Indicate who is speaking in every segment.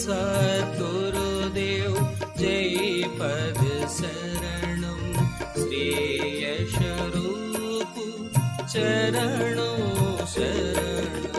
Speaker 1: सद्गुरुदेव जय पद शरणं श्रेयस्वरूप चरणों शरणं।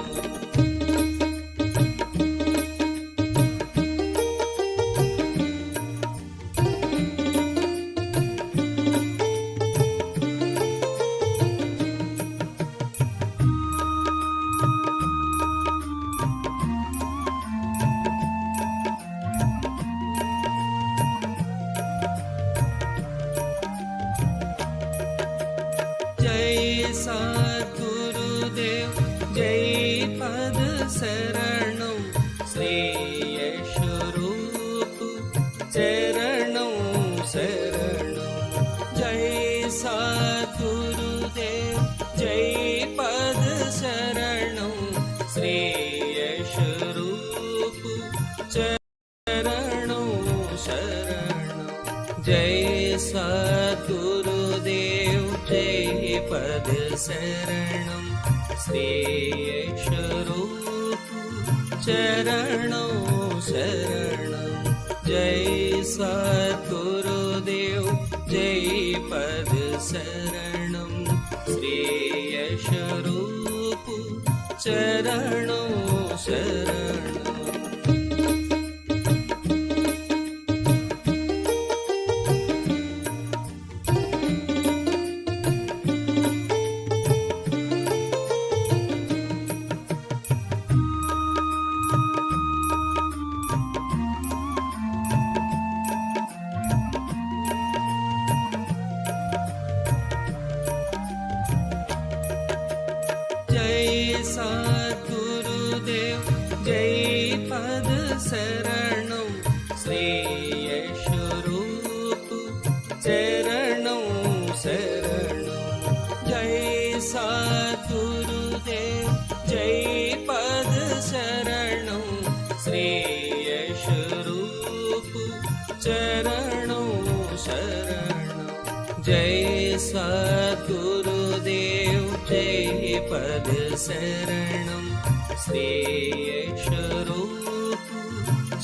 Speaker 1: जय सद्गुरुदेव जय पद शरणं श्रेयस्वरूप चरणों शरणं। जय सद्गुरुदेव जय पद शरणं श्रेयस्वरूप चरणों शरणं। जय सद्गुरुदेव जय पद शरणं श्रेयस्वरूप चरणों शरणं। जय सद्गुरुदेव जय पद शरणं श्रेयस्वरूप चरणों शरणं। जय सद्गुरुदेव जय पद शरणं श्रेयस्वरूप चरणों शरणं। जय सद्गुरुदेव जय पद शरणं श्रेयस्वरूप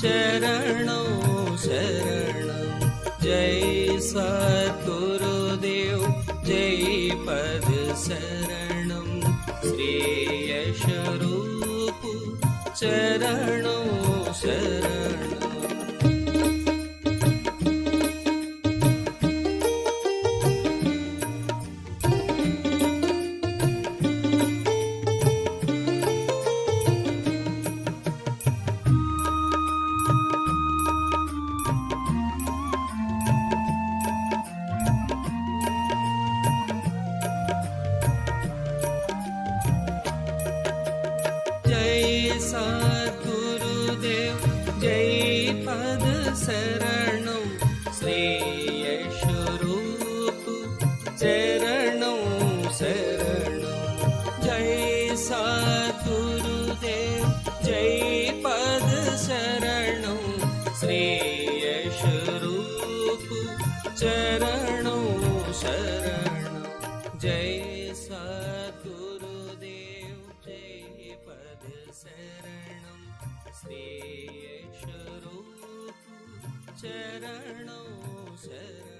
Speaker 1: चरणों शरणं। जय सद्गुरुदेव जय पद शरणं श्रेयस्वरूप चरणों शरणं। जय सद्गुरुदेव जय पद शरणं श्रेयस्वरूप चरणों शरणं। जय सद्गुरुदेव जय पद शरणं श्रेयस्वरूप चरणों शरणं। जय सद्गुरुदेव जय पद शरणं श्रेयस्वरूप चरणों शरणं। जय सद्गुरुदेव जय पद शरणं श्रेयस्वरूप चरणों शरणं।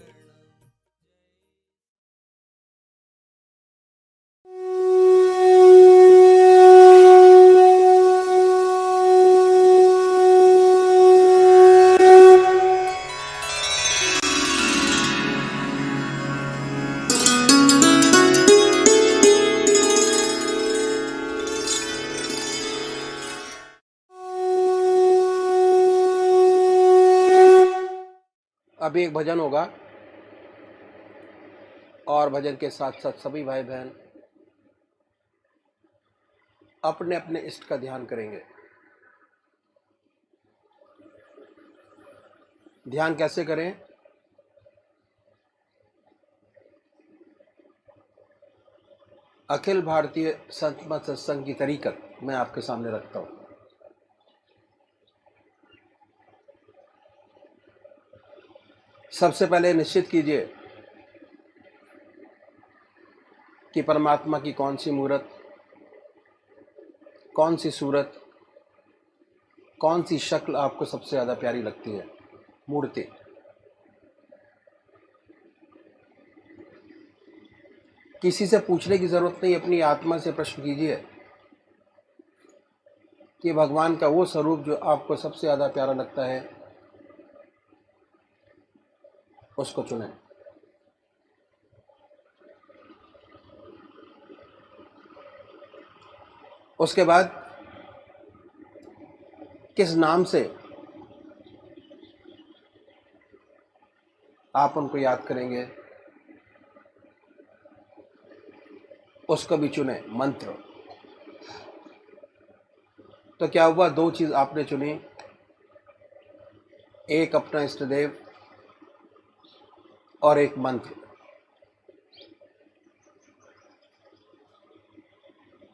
Speaker 2: अभी एक भजन होगा और भजन के साथ साथ सभी भाई बहन अपने अपने इष्ट का ध्यान करेंगे। ध्यान कैसे करें? अखिल भारतीय संत मत सत्संग की तरीकत मैं आपके सामने रखता हूं। सबसे पहले निश्चित कीजिए कि परमात्मा की कौन सी मूर्त, कौन सी सूरत कौन सी शक्ल आपको सबसे ज़्यादा प्यारी लगती है? मूर्ति। किसी से पूछने की ज़रूरत नहीं, अपनी आत्मा से प्रश्न कीजिए कि भगवान का वो स्वरूप जो आपको सबसे ज़्यादा प्यारा लगता है, उसको चुनें। उसके बाद किस नाम से आप उनको याद करेंगे, उसको भी चुने। मंत्र। तो क्या हुआ, दो चीज आपने चुनी, एक अपना इष्ट देव और एक मंत्र।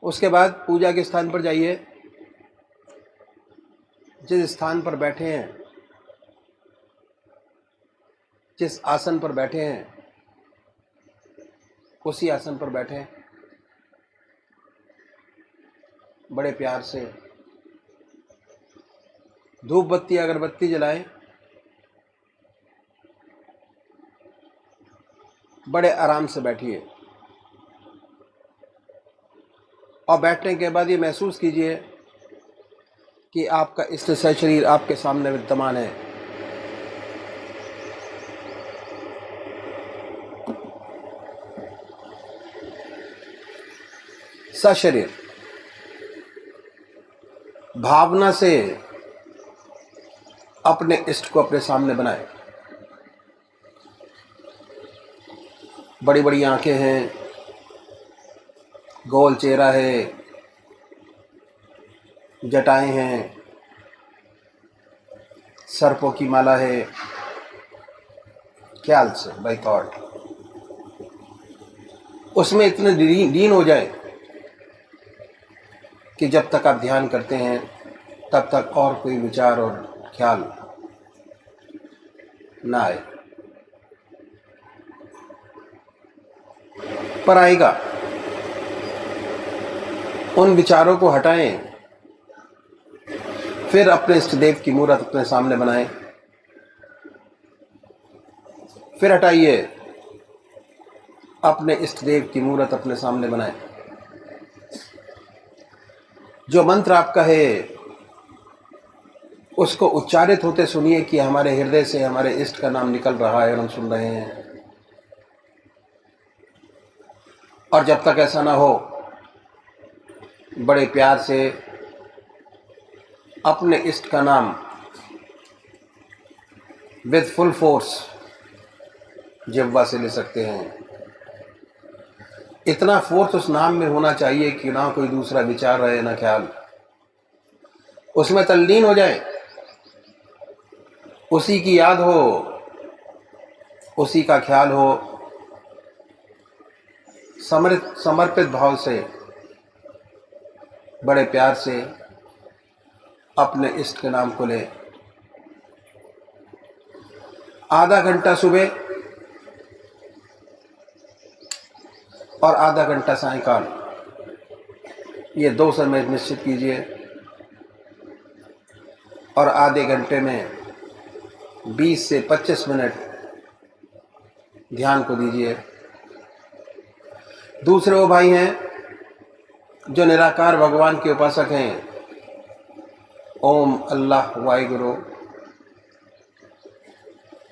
Speaker 2: उसके बाद पूजा के स्थान पर जाइए, जिस स्थान पर बैठे हैं, जिस आसन पर बैठे हैं, उसी आसन पर बैठे, बड़े प्यार से धूप बत्ती अगरबत्ती जलाएं, बड़े आराम से बैठिए और बैठने के बाद ये महसूस कीजिए कि आपका इष्ट शरीर आपके सामने विद्यमान है। सशरीर भावना से अपने इष्ट को अपने सामने बनाए। बड़ी बड़ी आंखें हैं, गोल चेहरा है, जटाएं हैं, सर्पों की माला है। ख्याल से, बाय थॉट उसमें इतने लीन हो जाए कि जब तक आप ध्यान करते हैं तब तक और कोई विचार और ख्याल ना आए, पर आएगा। उन विचारों को हटाएं, फिर अपने इष्ट देव की मूर्त अपने सामने बनाएं, फिर हटाइए, अपने इष्ट देव की मूर्त अपने सामने बनाएं। जो मंत्र आपका है उसको उच्चारित होते सुनिए कि हमारे हृदय से हमारे इष्ट का नाम निकल रहा है और हम सुन रहे हैं। और जब तक ऐसा ना हो, बड़े प्यार से अपने इष्ट का नाम विद फुल फोर्स जिह्वा से ले सकते हैं। इतना फोर्स उस नाम में होना चाहिए कि ना कोई दूसरा विचार रहे, ना ख्याल, उसमें तल्लीन हो जाए, उसी की याद हो, उसी का ख्याल हो। समर्पित भाव से बड़े प्यार से अपने इष्ट के नाम को ले। आधा घंटा सुबह और आधा घंटा सायंकाल, ये 2 समय निश्चित कीजिए और आधे घंटे में 20 से 25 मिनट ध्यान को दीजिए। दूसरे वो भाई हैं जो निराकार भगवान के उपासक हैं, ओम अल्लाह वाहिगुरु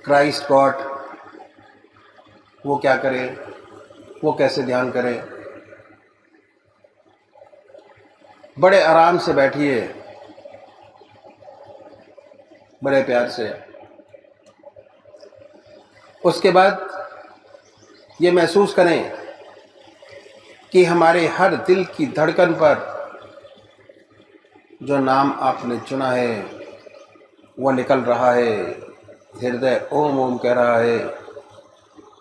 Speaker 2: क्राइस्ट गॉड, वो क्या करें, वो कैसे ध्यान करें। बड़े आराम से बैठिए, बड़े प्यार से। उसके बाद ये महसूस करें कि हमारे हर दिल की धड़कन पर जो नाम आपने चुना है वो निकल रहा है। हृदय ओम ओम कह रहा है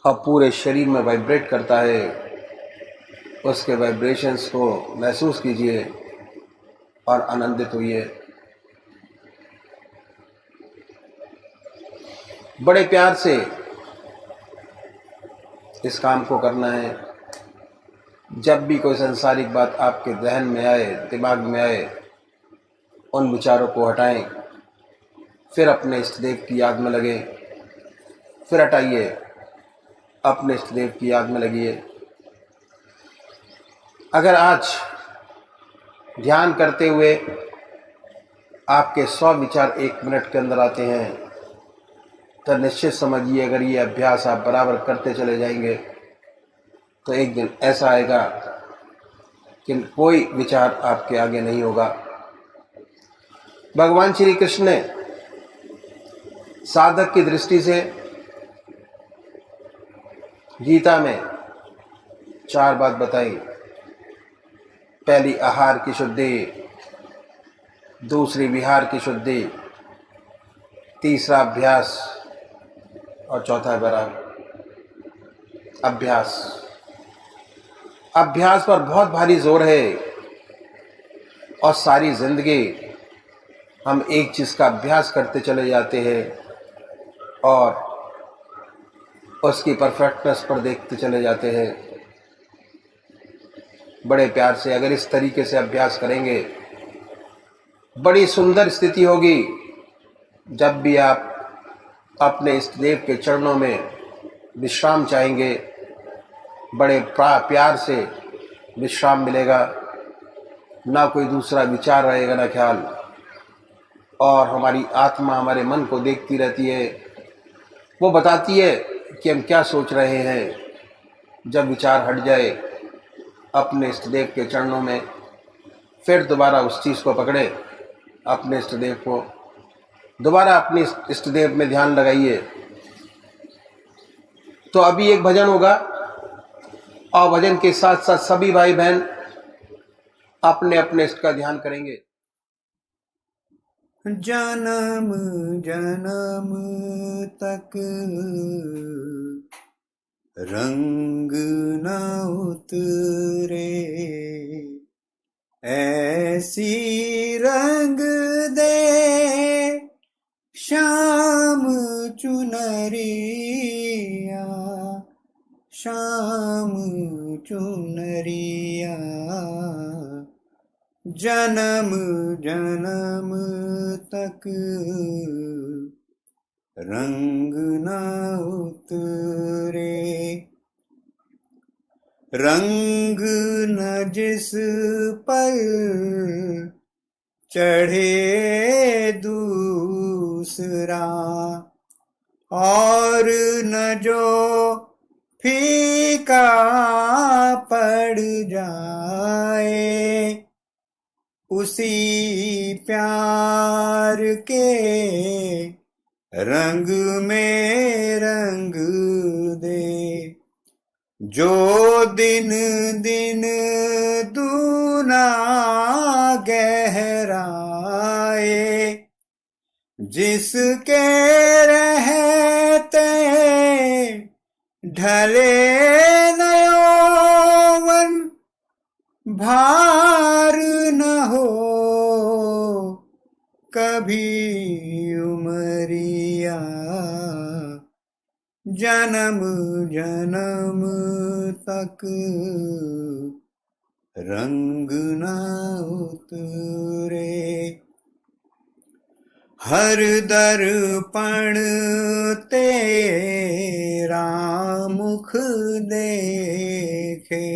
Speaker 2: और पूरे शरीर में वाइब्रेट करता है। उसके वाइब्रेशंस को महसूस कीजिए और आनंदित होइए। बड़े प्यार से इस काम को करना है। जब भी कोई सांसारिक बात आपके जहन में आए, दिमाग में आए, उन विचारों को हटाएं, फिर अपने इष्ट देव की याद में लगे, फिर हटाइए, अपने इष्ट देव की याद में लगिए। अगर आज ध्यान करते हुए आपके 100 विचार 1 मिनट के अंदर आते हैं, तो निश्चित समझिए अगर ये अभ्यास आप बराबर करते चले जाएंगे तो एक दिन ऐसा आएगा कि कोई विचार आपके आगे नहीं होगा। भगवान श्री कृष्ण ने साधक की दृष्टि से गीता में 4 बात बताई। पहली आहार की शुद्धि, दूसरी विहार की शुद्धि, तीसरा अभ्यास और चौथा बराबर अभ्यास। अभ्यास पर बहुत भारी जोर है और सारी जिंदगी हम एक चीज का अभ्यास करते चले जाते हैं और उसकी परफेक्टनेस पर देखते चले जाते हैं। बड़े प्यार से अगर इस तरीके से अभ्यास करेंगे, बड़ी सुंदर स्थिति होगी। जब भी आप अपने इष्ट देव के चरणों में विश्राम चाहेंगे, बड़े प्यार से विश्राम मिलेगा, ना कोई दूसरा विचार रहेगा ना ख्याल, और हमारी आत्मा हमारे मन को देखती रहती है, वो बताती है कि हम क्या सोच रहे हैं। जब विचार हट जाए अपने इष्ट देव के चरणों में, फिर दोबारा उस चीज़ को पकड़े, अपने इष्ट देव को दोबारा अपने इष्ट देव में ध्यान लगाइए। तो अभी एक भजन होगा और भजन के साथ साथ सभी भाई बहन अपने अपने इष्ट का ध्यान करेंगे।
Speaker 3: जन्म जन्म तक रंग न उतरे, ऐसी रंग दे श्याम चुनरिया, श्याम चुनरिया। जन्म जन्म तक रंग न उतरे, रंग न जिस पर चढ़े दूसरा, और न जो फीका पड़ जाए, उसी प्यार के रंग में रंग दे। जो दिन दिन दूना गहराए, जिसके रहते ढले न यौवन, भार न हो कभी उमरिया। जन्म जन्म तक रंग न उतरे। हर दर्पण तेरा मुख देखे,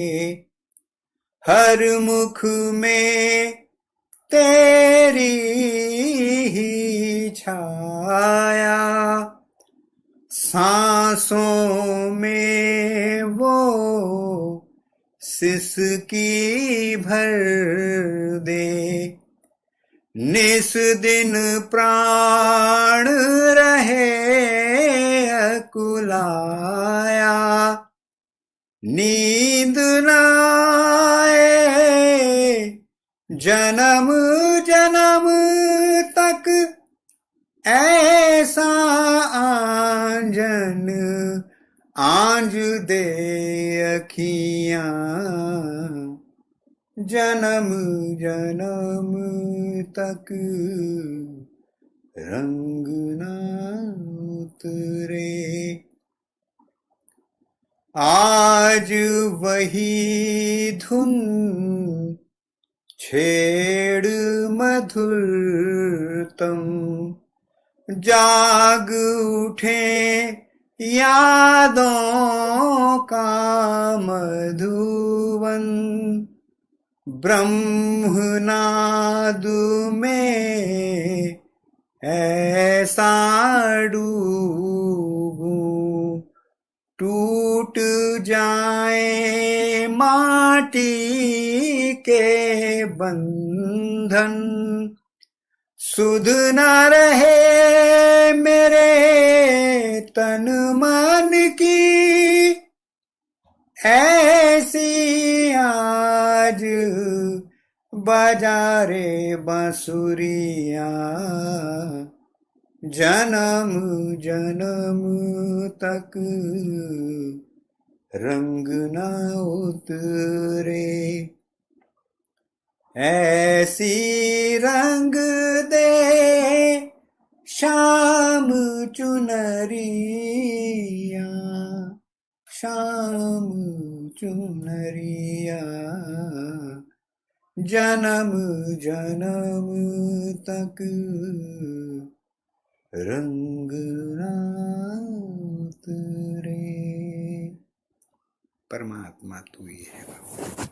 Speaker 3: हर मुख में तेरी ही छाया, सांसों में वो सिसकी भर दे। निस दिन प्राण रहे अकुलाया, नींद न आए जन्म जन्म तक, ऐसा आंजन आंज दे अखियां। जन्म जन्म तक रंग न उतरे। आज वही धुन छेड़ मधुरतम जाग उठे यादों का मधुवन ब्रह्मनाद में ऐसा डूबूं टूट जाए माटी के बंधन सुध न रहे मेरे तन मन की ऐसी आज बाजारे बांसुरिया जन्म जन्म तक रंग न उतरे ऐसी रंग दे शाम चुनरिया शाम चुनरिया जन्म जन्म तक रंग न उतरे। परमात्मा तू ही है बाबू।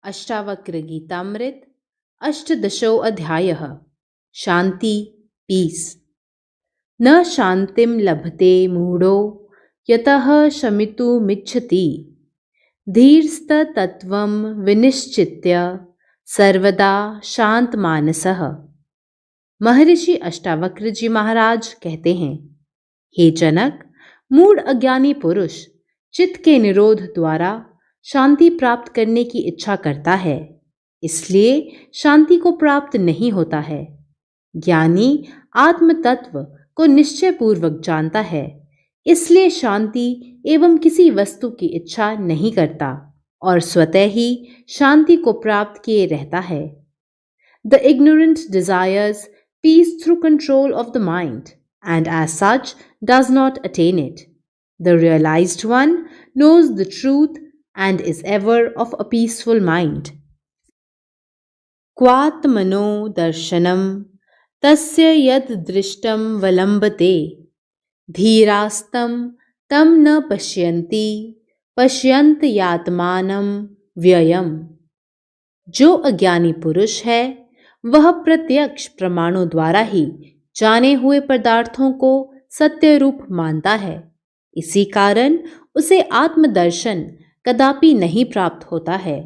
Speaker 4: अष्टावक्र गीतामृत अष्टदशो अध्यायः शांति पीस। न शांतिं लभते मूढ़ो यतः शमितुमिच्छति धीरस्तत्त्वं विनिश्चित्य सर्वदा शांत मानसः। महर्षि अष्टावक्र जी महाराज कहते हैं, हे जनक, मूढ़ अज्ञानी पुरुष चित्त के निरोध द्वारा शांति प्राप्त करने की इच्छा करता है, इसलिए शांति को प्राप्त नहीं होता है। ज्ञानी आत्म तत्व को निश्चय पूर्वक जानता है, इसलिए शांति एवं किसी वस्तु की इच्छा नहीं करता और स्वतः ही शांति को प्राप्त किए रहता है। The ignorant desires peace through control of the mind and as such does not attain it. The realized one knows the truth and is ever of a peaceful mind. क्वात्मनो दर्शनम तस्य यद दृष्टम वलंबते धीरास्तं तम न पश्यन्ति पश्यन्त यात्मानं व्ययम। जो अज्ञानी पुरुष है वह प्रत्यक्ष प्रमाणों द्वारा ही जाने हुए पदार्थों को सत्य रूप मानता है, इसी कारण उसे आत्मदर्शन कदापि नहीं प्राप्त होता है।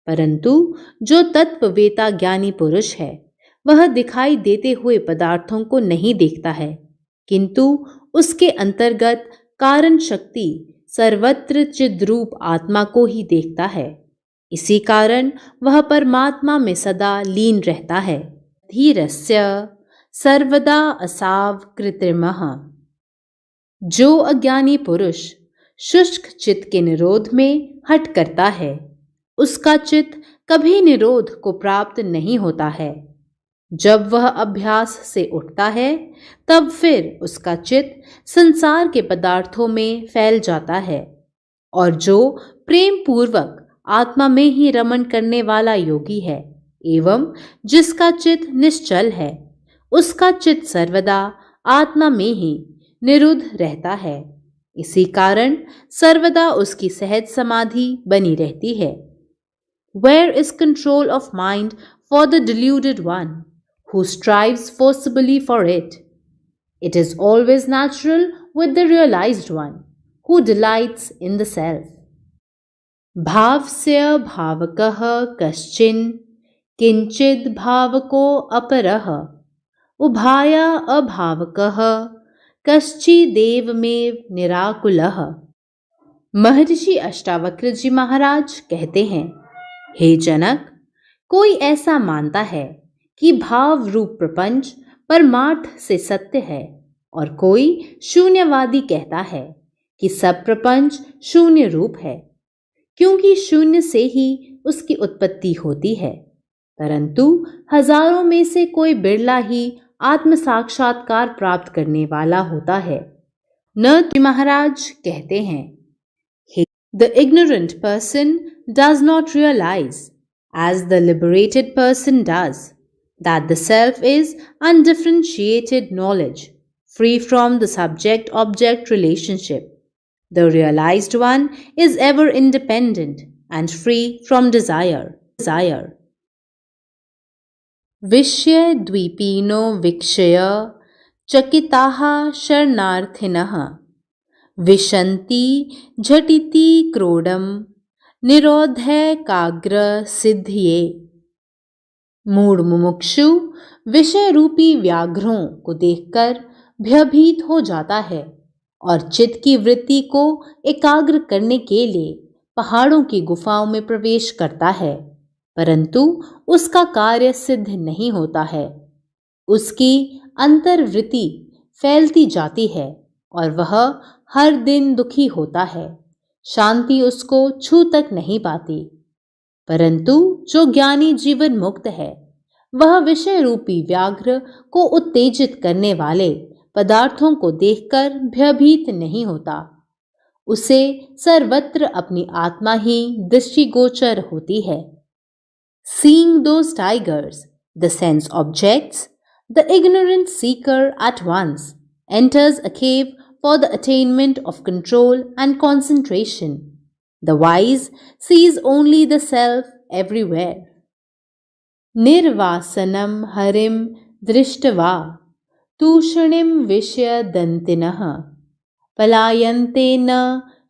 Speaker 4: परंतु जो तत्ववेता ज्ञानी पुरुष है वह दिखाई देते हुए पदार्थों को नहीं देखता है, किंतु उसके अंतर्गत कारण शक्ति सर्वत्र चिद्रूप आत्मा को ही देखता है, इसी कारण वह परमात्मा में सदा लीन रहता है। धीरस्य सर्वदा असाव कृत्रिमः। जो अज्ञानी पुरुष शुष्क चित्त के निरोध में हट करता है, उसका चित्त कभी निरोध को प्राप्त नहीं होता है। जब वह अभ्यास से उठता है तब फिर उसका चित्त संसार के पदार्थों में फैल जाता है, और जो प्रेम पूर्वक आत्मा में ही रमण करने वाला योगी है एवं जिसका चित्त निश्चल है, उसका चित्त सर्वदा आत्मा में ही निरुद्ध रहता है, इसी कारण सर्वदा उसकी सहज समाधि बनी रहती है। Where is control of mind for the deluded one who strives forcibly for it? It is always natural with the realized one who delights in the self. भावस्य भावकः कश्चिन् किंचिद् भावको अपरः उभाया अभावकः कश्चिदेवमेव निराकुलः। महर्षि अष्टावक्र जी महाराज कहते हैं, हे जनक, कोई ऐसा मानता है कि भाव रूप प्रपंच परमार्थ से सत्य है, और कोई शून्यवादी कहता है कि सब प्रपंच शून्य रूप है, क्योंकि शून्य से ही उसकी उत्पत्ति होती है। परंतु हजारों में से कोई बिरला ही आत्म साक्षात्कार प्राप्त करने वाला होता है। नरद महाराज कहते हैं, The ignorant person does not realize, as the liberated person does, that the self is undifferentiated knowledge, free from the subject-object relationship. The realized one is ever independent and free from desire. विषय द्वीपीनो विक्षय चकिताः शरणार्थिनः विशन्ति झटिति क्रोडम निरोधै काग्र सिद्धिये। मूढ़ मुमुक्षु विषय रूपी व्याघ्रों को देखकर भयभीत हो जाता है और चित्त की वृत्ति को एकाग्र करने के लिए पहाड़ों की गुफाओं में प्रवेश करता है, परंतु उसका कार्य सिद्ध नहीं होता है। उसकी अंतर्वृत्ति फैलती जाती है और वह हर दिन दुखी होता है, शांति उसको छू तक नहीं पाती। परंतु जो ज्ञानी जीवन मुक्त है वह विषय रूपी व्याघ्र को उत्तेजित करने वाले पदार्थों को देखकर भयभीत नहीं होता। उसे सर्वत्र अपनी आत्मा ही दृष्टिगोचर होती है। Seeing those tigers, the sense objects, the ignorant seeker at once enters a cave for the attainment of control and concentration. The wise sees only the self everywhere. Nirvasanam harim drishtva तूषणिं विषयदन्तिनः पलायन्ते न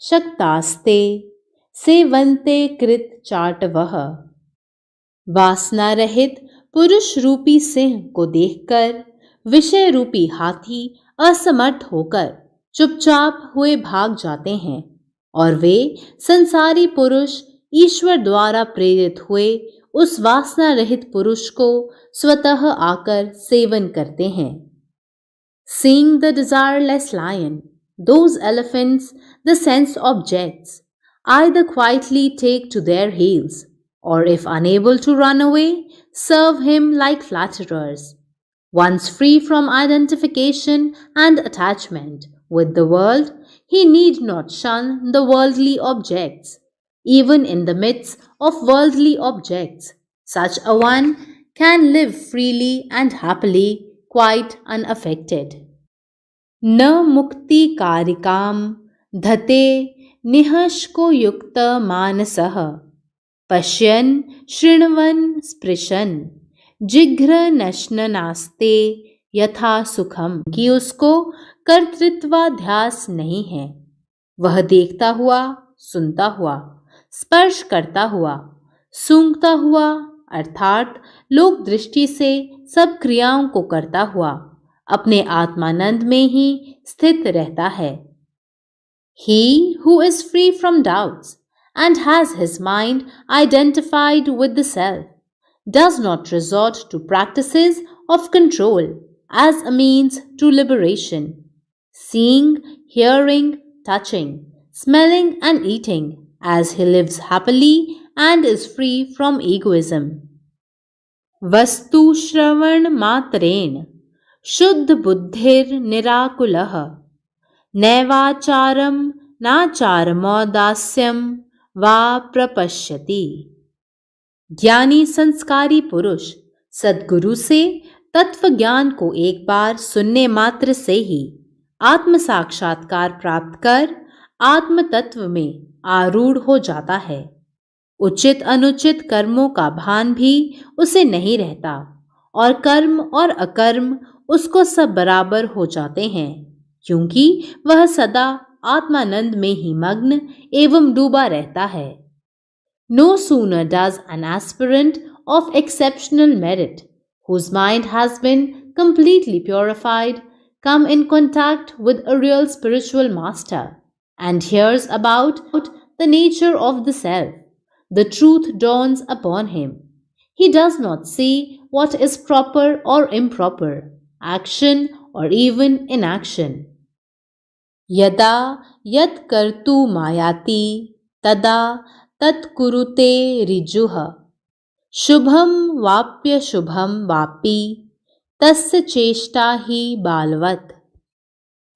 Speaker 4: शक्तास्ते सेवन्ते कृत चाटवः। वासना रहित पुरुष रूपी सिंह को देखकर विषय रूपी हाथी असमर्थ होकर चुपचाप हुए भाग जाते हैं और वे संसारी पुरुष ईश्वर द्वारा प्रेरित हुए उस वासना रहित पुरुष को स्वतः आकर सेवन करते हैं। Seeing the desireless lion, those elephants, the sense objects, either quietly take to their heels, or if unable to run away, serve him like flatterers. Once free from identification and attachment with the world, he need not shun the worldly objects. Even in the midst of worldly objects, such a one can live freely and happily, quite unaffected. न मुक्ति कारिकाम धते निहश्को युक्त मानसः पश्यन् शृण्वन् स्पृशन् जिघ्र नश्ननास्ते यथा सुखम, कि उसको कर्तृत्वाध्यास नहीं है। वह देखता हुआ, सुनता हुआ, स्पर्श करता हुआ, सूंघता हुआ अर्थात लोक दृष्टि से सब क्रियाओं को करता हुआ अपने आत्मानंद में ही स्थित रहता है। He who is free from doubts and has his mind identified with the self does not resort to practices of control as a means to liberation. Seeing, hearing, touching, smelling and eating as he lives happily and is free from egoism. वस्तु श्रवण मात्रेण शुद्ध बुद्धिर निराकुलः नैवाचारम नाचारमौदास्यम वा प्रपश्यति। ज्ञानी संस्कारी पुरुष सद्गुरु से तत्व ज्ञान को एक बार सुनने मात्र से ही आत्म साक्षात्कार प्राप्त कर आत्म तत्व में आरूढ़ हो जाता है। उचित अनुचित कर्मों का भान भी उसे नहीं रहता और कर्म और अकर्म उसको सब बराबर हो जाते हैं, क्योंकि वह सदा आत्मानंद में ही मग्न एवं डूबा रहता है। No sooner does an aspirant of exceptional merit, whose mind has been completely purified, come in contact with a real spiritual master and hears about the nature of the self, the truth dawns upon him. He does not see what is proper or improper, action or even inaction. यदा यत् कर्तु मायाति तदा तत् कुरुते ऋजुः शुभम वाप्य शुभम वापि तस्य चेष्टा ही बालवत्।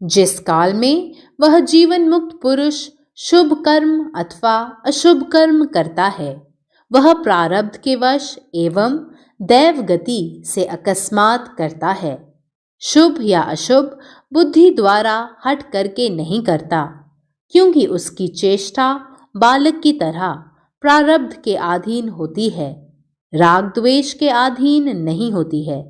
Speaker 4: जिस काल में वह जीवन मुक्त पुरुष शुभ कर्म अथवा अशुभ कर्म करता है, वह प्रारब्ध के वश एवं दैव गति से अकस्मात करता है। शुभ या अशुभ बुद्धि द्वारा हट करके नहीं करता, क्योंकि उसकी चेष्टा बालक की तरह प्रारब्ध के अधीन होती है, राग द्वेष के अधीन नहीं होती है।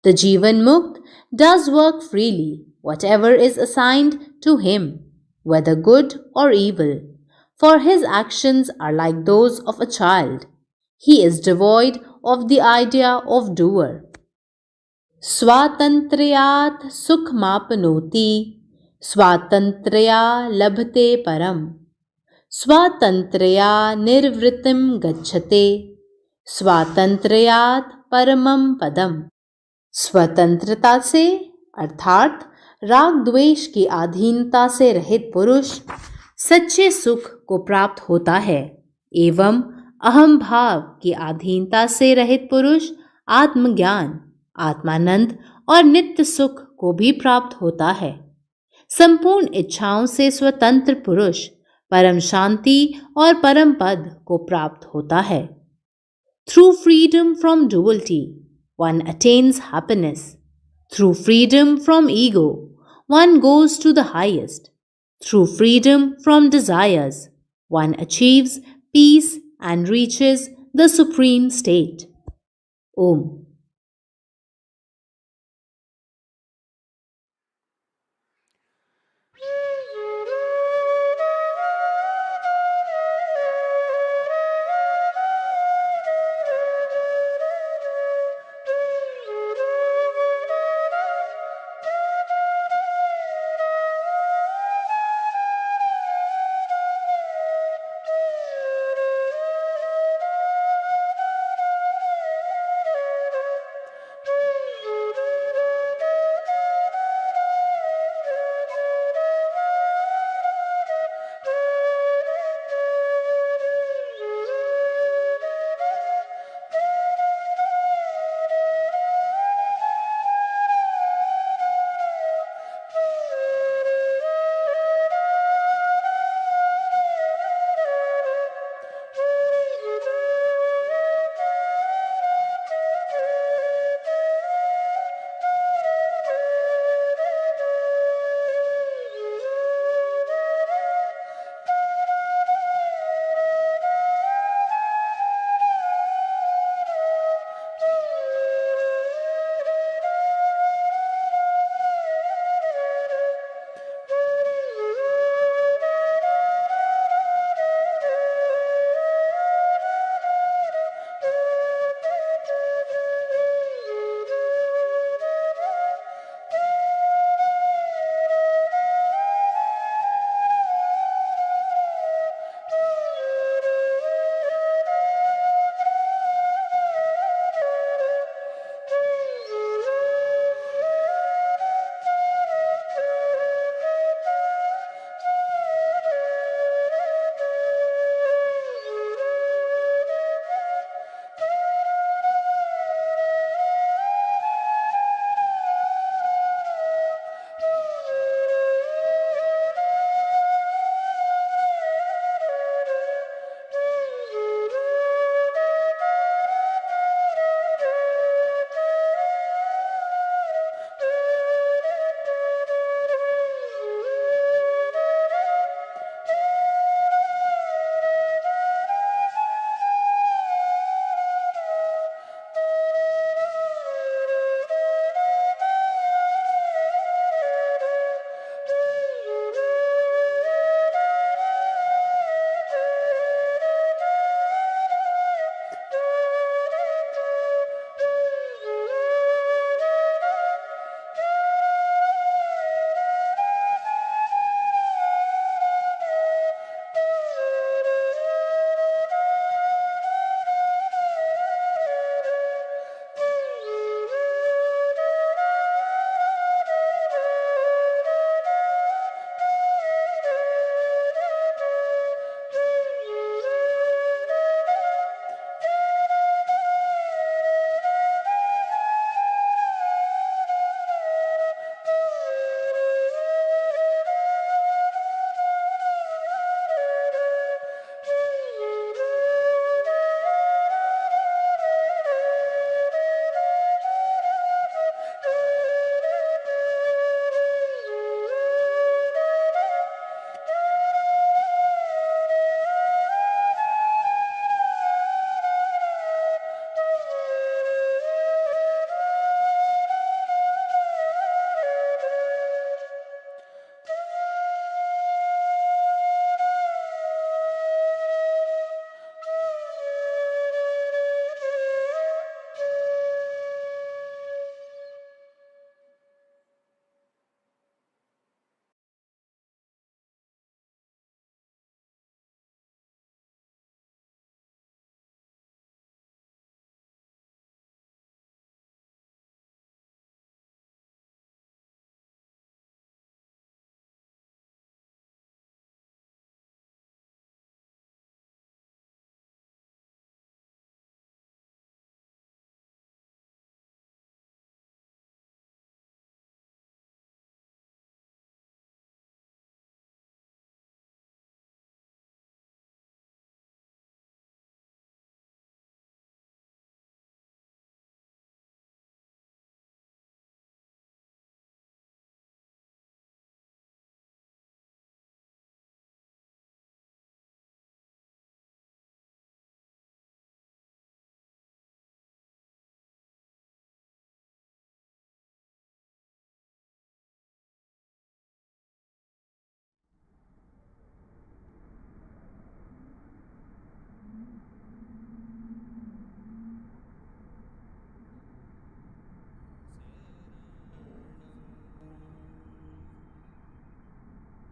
Speaker 4: The जीवन मुक्त does work freely whatever is assigned to him, whether good or evil, for his actions are like those of a child. He is devoid of the idea of doer. स्वातंत्र्यात् सुखमाप्नोति स्वातंत्र्या लभते परम स्वातंत्र्या निर्वृत्तिं गच्छते स्वातंत्र्यात् परमं पदम। स्वतंत्रता से अर्थात राग द्वेष की अधीनता से रहित पुरुष सच्चे सुख को प्राप्त होता है एवं अहम भाव की अधीनता से रहित पुरुष आत्मज्ञान, आत्मानंद और नित्य सुख को भी प्राप्त होता है। संपूर्ण इच्छाओं से स्वतंत्र पुरुष परम शांति और परम पद को प्राप्त होता है। Through freedom from duality, one attains happiness. Through freedom from ego, one goes to the highest. Through freedom from desires, one achieves peace and reaches the supreme state. Om.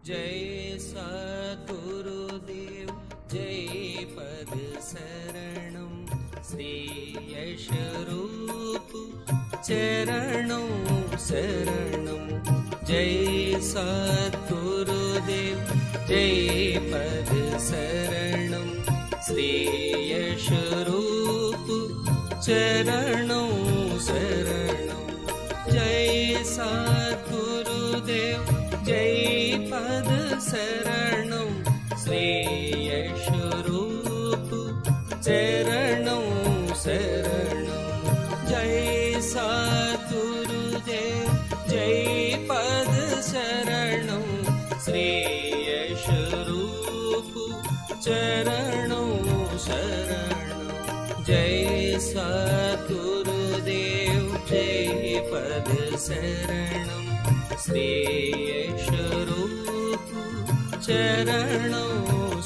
Speaker 1: जय सद्गुरुदेव जय पद शरणं श्री यश रूप चरणों शरणं जय सद्गुरुदेव जय पद शरणं श्री यश रूप चरणों शरणं जय सद्गुरुदेव जय पद शरणं श्री यश रूप चरणों शरणं जय सद्गुरुदेव जय पद शरणं श्री यश रूप चरणों शरणं जय सद्गुरुदेव जय पद शरणं श्री यश रूप चरणों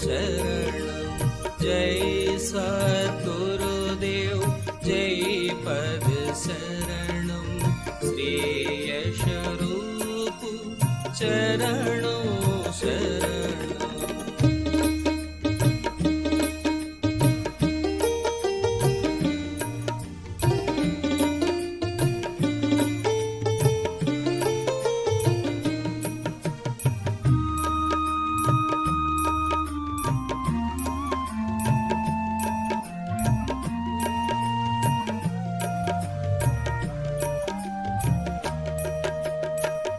Speaker 1: शरणं जय सद्गुरुदेव जय पद शरणं श्री यश रूप चरणों शरणं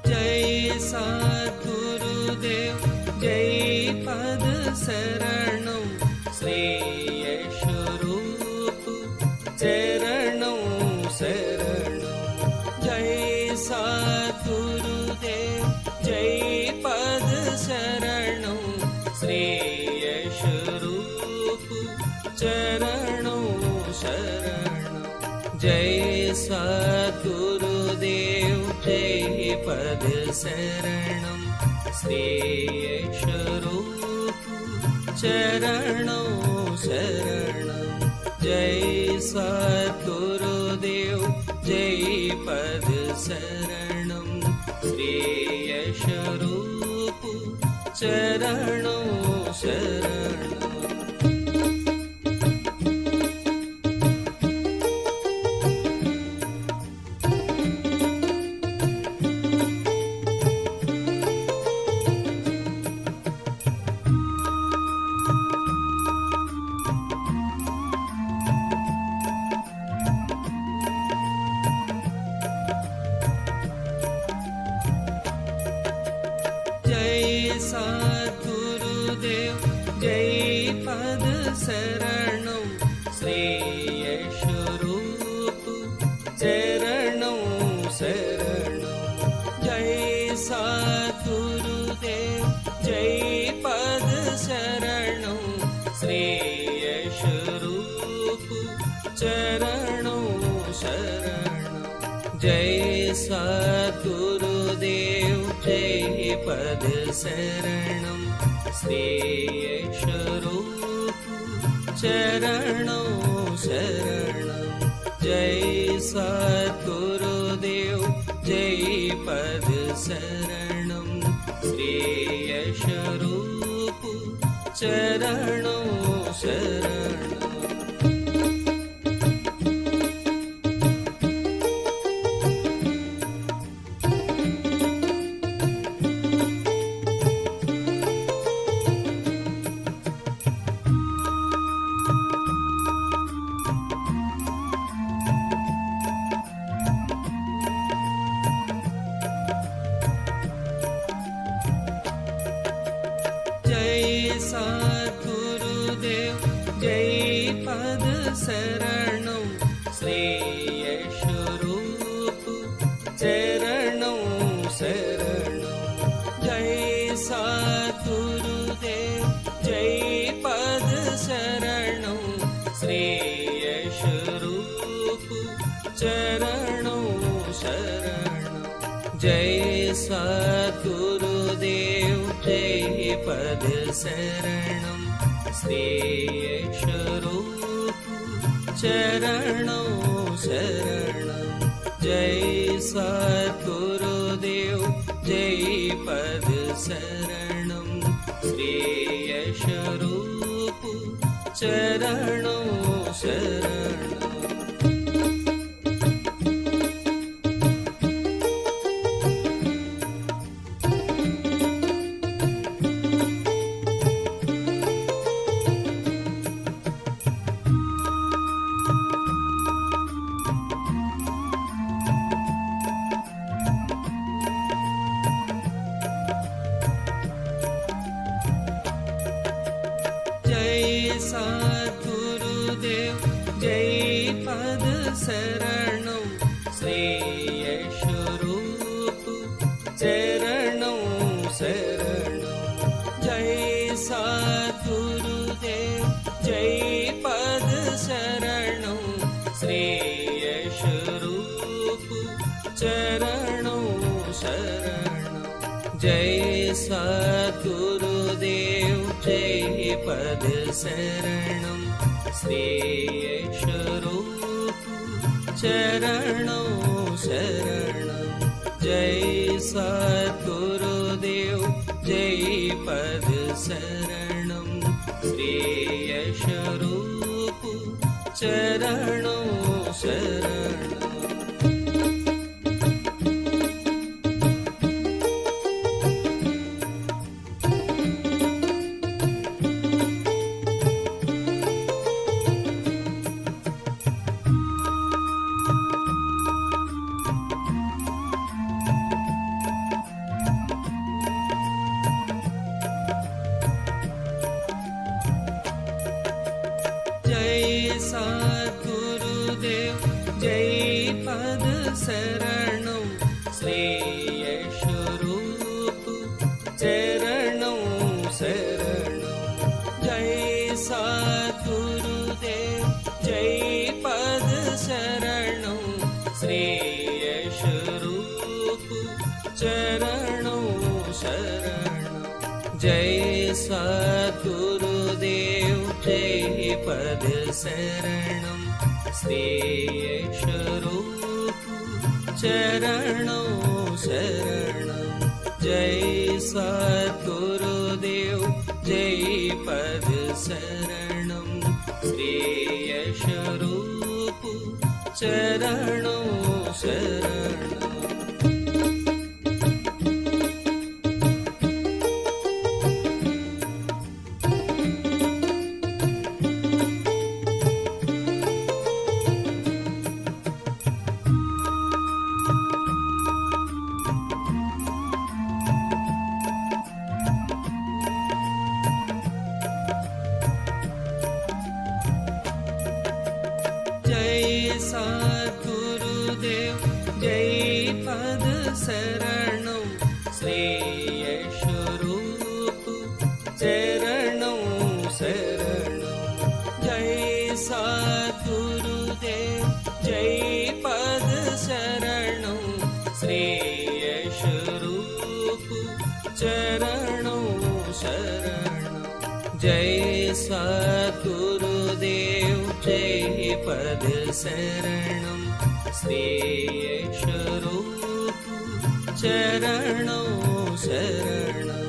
Speaker 1: जय सद्गुरुदेव जय पद शरणं श्री यश रूप चरणों शरणं जय सद्गुरुदेव जय पद शरणं श्री यश रूप चरणों शरणं जय सद्गुरुदेव जय पद शरणं श्री यश रूप चरणों शरणं जय सद्गुरुदेव जय पद शरणं श्री यश रूप चरणों शरणं जय सद्गुरुदेव जय पद शरणं श्री यश रूप चरणों शरणं जय सद्गुरुदेव जय पद शरणं श्री यश रूप चरणों शरणं जय सद्गुरुदेव जय पद शरणं श्री यश रूप चरणों शरणं जय सद्गुरुदेव जय पद शरणं श्री यश रूप चरणों शरणं जय सद्गुरुदेव जय पद शरणं श्री यश रूप चरणों शरणं जय सद्गुरुदेव जय पद शरणं श्री यश रूप चरणों शरणं जय सद्गुरुदेव जय पद शरणं श्री यश रूप चरणों शरणं जय सद्गुरुदेव जय पद शरणं चरणों शरणं जय सद्गुरुदेव जय पद शरणं श्रेयस रूप चरणों शरणं जय सद्गुरुदेव जय पद शरणं श्रेयस रूप चरणों शरणं जय सद्गुरुदेव जय पद शरणं श्रेयस रूप चरणों शरणं जय सद्गुरुदेव जय पद शरणं श्रेयस रूप चरणों शरणं जय सद्गुरुदेव जय पद शरणं श्रेयस रूप चरणों शरणं जय सद्गुरुदेव जय पद शरणं श्रेयस रूप चरणों शरणं जय सद्गुरुदेव जय पद शरणं श्रेयस रूप चरणों शरणं जय सद्गुरुदेव जय पद शरणं श्रेयस रूप चरणों शरणं जय सद्गुरुदेव जय पद शरणं श्रेयस रूप चरणों शरणं जय सद्गुरुदेव जय पद शरणं श्रेयस रूप चरणों शरणं जय सद्गुरुदेव जय पद शरणं श्रेयस रूप चरणों शरणं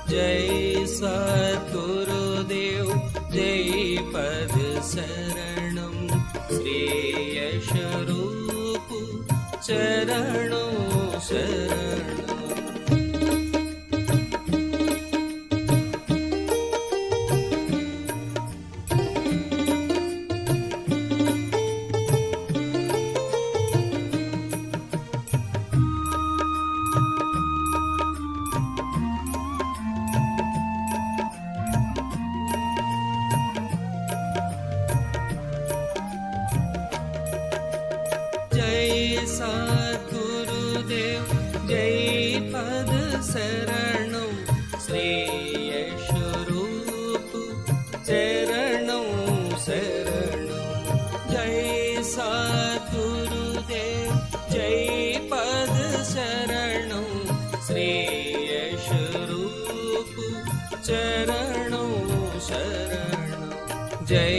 Speaker 1: जय सद्गुरुदेव जय पद शरणं श्रेयस रूप चरणों शरणं जय सद्गुरुदेव जय पद शरणं श्रेयस रूप चरणों शरणं जय सद्गुरुदेव जय पद शरणं श्रेयस रूप चरणों शरणं जय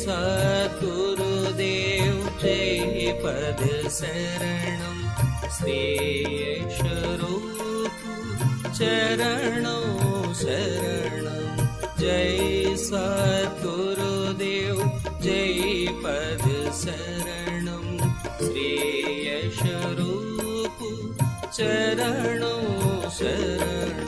Speaker 1: सद्गुरुदेव जय पद शरणं श्रेयस रूप चरणों शरणं जय सद्गुरुदेव देव जय पद शरणं श्रेयश रूप चरणों शरणं